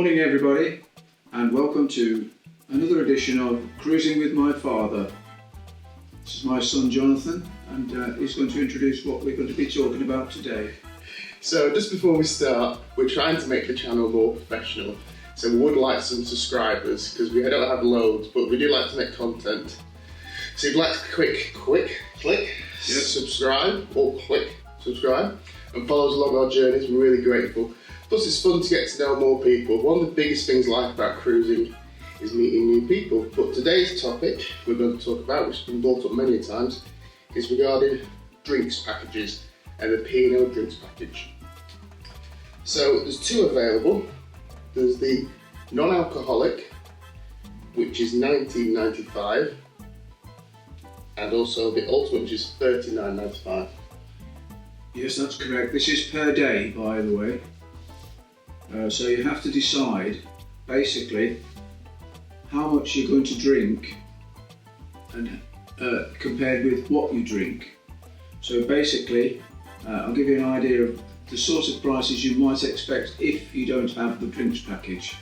Morning everybody, and welcome to another edition of Cruising with My Father. This is my son Jonathan, and he's going to introduce what we're going to be talking about today. So just before we start, we're trying to make the channel more professional, so we would like some subscribers because we don't have loads, but we do like to make content. So if you'd like to click subscribe and follow us along our journeys, we're really grateful. Plus it's fun to get to know more people. One of the biggest things I like about cruising is meeting new people. But today's topic we're going to talk about, which has been brought up many times, is regarding drinks packages and the P&O drinks package. So there's two available. There's the non-alcoholic, which is $19.95, and also the ultimate, which is $39.95. Yes, that's correct. This is per day, by the way. So you have to decide, basically, how much you're going to drink and compared with what you drink. So basically, I'll give you an idea of the sort of prices you might expect if you don't have the drinks package.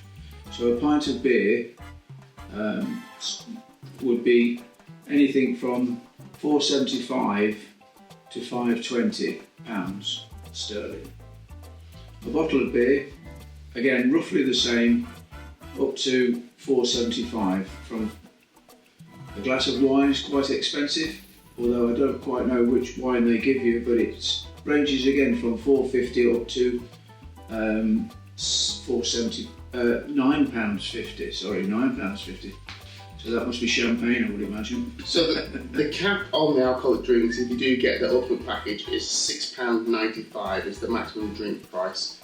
So a pint of beer would be anything from £4.75 to £5.20 sterling. A bottle of beer, again roughly the same, up to £4.75. From a glass of wine is quite expensive, although I don't quite know which wine they give you, but it ranges again from £4.50 up to £9.50. So that must be champagne, I would imagine. So the cap on the alcoholic drinks, if you do get the ultimate package, is £6.95 is the maximum drink price.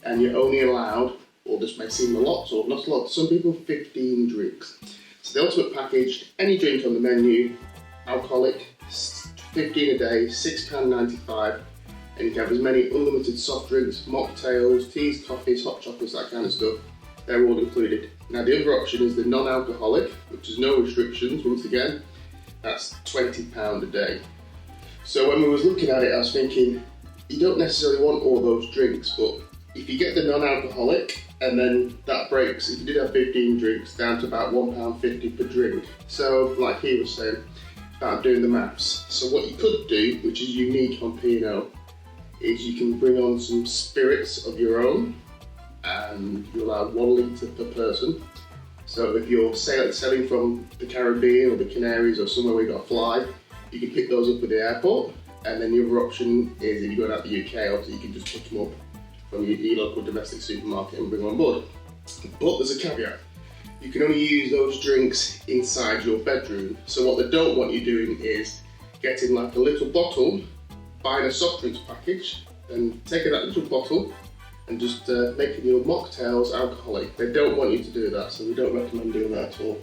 And you're only allowed, or this may seem a lot or not a lot, to some people, 15 drinks. So the ultimate package, any drink on the menu, alcoholic, 15 a day, £6.95, and you can have as many unlimited soft drinks, mocktails, teas, coffees, hot chocolates, that kind of stuff. They're all included. Now the other option is the non-alcoholic, which has no restrictions. Once again, that's £20 a day. So when we was looking at it, I was thinking, you don't necessarily want all those drinks, but if you get the non-alcoholic, and then that breaks, if you did have 15 drinks, down to about £1.50 per drink. So like he was saying, about doing the maths. So what you could do, which is unique on P&O, is you can bring on some spirits of your own, and you're allowed 1 litre per person. So if you're sailing from the Caribbean or the Canaries or somewhere where you've got to fly, you can pick those up at the airport. And then the other option is, if you're going out the UK, obviously you can just pick them up from your local domestic supermarket and bring them on board. But there's a caveat. You can only use those drinks inside your bedroom. So what they don't want you doing is getting like a little bottle, buying a soft drinks package, and taking that little bottle and just making your mocktails alcoholic. They don't want you to do that, so we don't recommend doing that at all.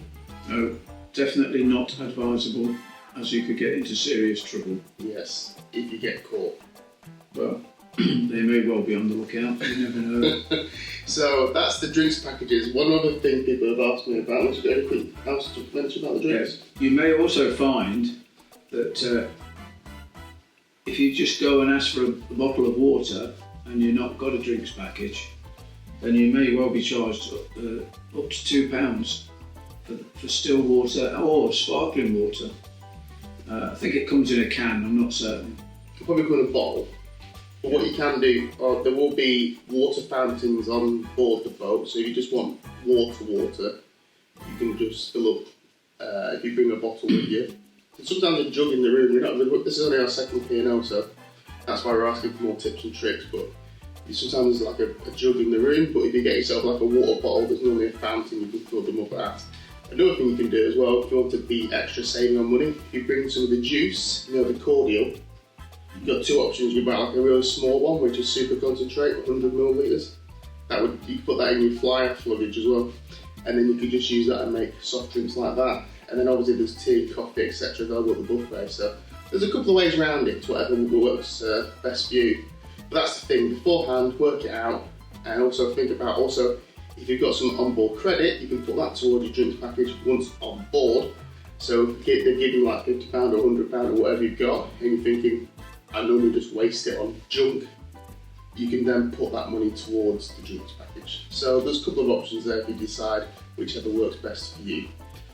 No, definitely not advisable, as you could get into serious trouble. Yes, if you get caught. Well, they may well be on the lookout, you never know. So that's the drinks packages. One other thing people have asked me about, was there anything else to mention about the drinks? Yes. You may also find that if you just go and ask for a bottle of water and you've not got a drinks package, then you may well be charged up to £2 for still water or sparkling water. I think it comes in a can, I'm not certain. It'll probably come in a bottle. But what you can do, there will be water fountains on board the boat, so if you just want water, you can just fill up, if you bring a bottle with you. And sometimes a jug in the room, this is only our second P&O, so that's why we're asking for more tips and tricks, but sometimes there's like a jug in the room, but if you get yourself like a water bottle, there's normally a fountain you can fill them up at. Another thing you can do as well, if you want to be extra saving on money, if you bring some of the juice, the cordial, you've got two options. You can buy like a really small one, which is super concentrate, 100 millilitres. You can put that in your fly ash luggage as well, and then you could just use that and make soft drinks like that. And then obviously there's tea, coffee, etc. available at the buffet. So there's a couple of ways around it, whatever works best for you. But that's the thing, beforehand, work it out, and also think about if you've got some onboard credit, you can put that towards your drinks package once on board. So if they're giving like £50 or £100 or whatever you've got, and you're thinking, I normally just waste it on junk, you can then put that money towards the drinks package. So there's a couple of options there if you decide whichever works best for you.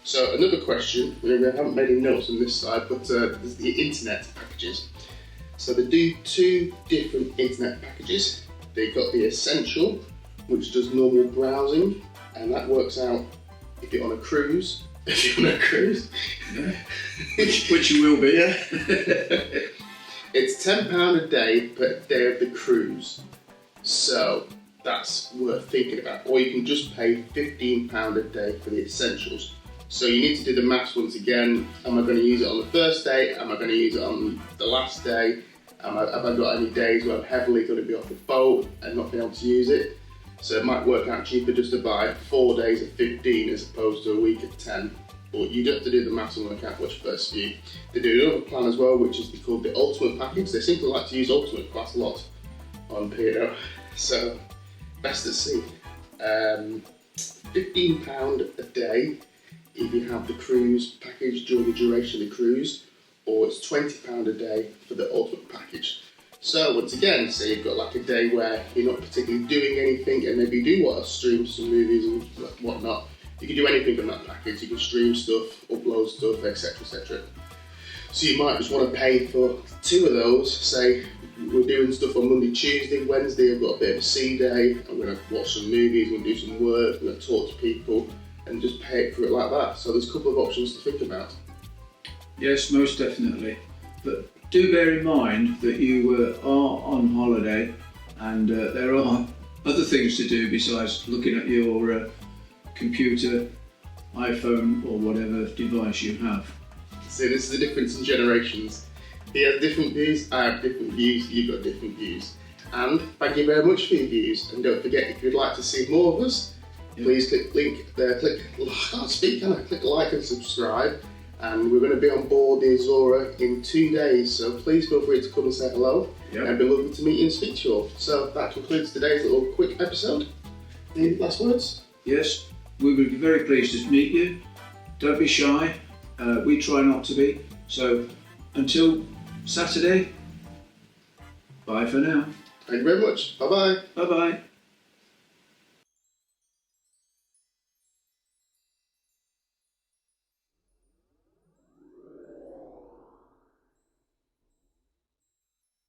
So another question, I haven't made any notes on this side, but there's the internet packages. So they do two different internet packages. They've got the Essential, which does normal browsing, and that works out if you're on a cruise. If you're on a cruise. Yeah. Which you will be. Yeah. It's £10 a day per day of the cruise. So that's worth thinking about. Or you can just pay £15 a day for the Essentials. So you need to do the maths once again. Am I going to use it on the first day? Am I going to use it on the last day? Have I got any days where I'm heavily going to be off the boat and not being able to use it? So it might work out cheaper just to buy 4 days at 15 as opposed to a week at 10. But you'd have to do the maths and work out what's best for you. They do another plan as well, which is called the Ultimate Package. They seem to like to use Ultimate quite a lot on P&O. So best at sea. £15 a day if you have the cruise package during the duration of the cruise, or it's £20 a day for the Ultimate Package. So once again, say you've got like a day where you're not particularly doing anything and maybe you do want to stream some movies and whatnot, you can do anything on that package. You can stream stuff, upload stuff, etc, etc. So you might just want to pay for 2 of those. Say we're doing stuff on Monday, Tuesday, Wednesday, I've got a bit of a sea day, I'm going to watch some movies, I'm going to do some work, I'm going to talk to people, and just pay it for it like that. So there's a couple of options to think about. Yes, most definitely. But do bear in mind that you are on holiday, and there are other things to do besides looking at your computer, iPhone, or whatever device you have. So this is the difference in generations. He has different views, I have different views, you've got different views. And thank you very much for your views. And don't forget, if you'd like to see more of us, please click link there, click like and subscribe. And we're going to be on board the Azora in 2 days, so please feel free to come and say hello. Yep. And be lovely to meet you and speak to you all. So that concludes today's little quick episode. Any last words? Yes, we would be very pleased to meet you. Don't be shy, we try not to be. So until Saturday, bye for now. Thank you very much. Bye bye. Bye bye.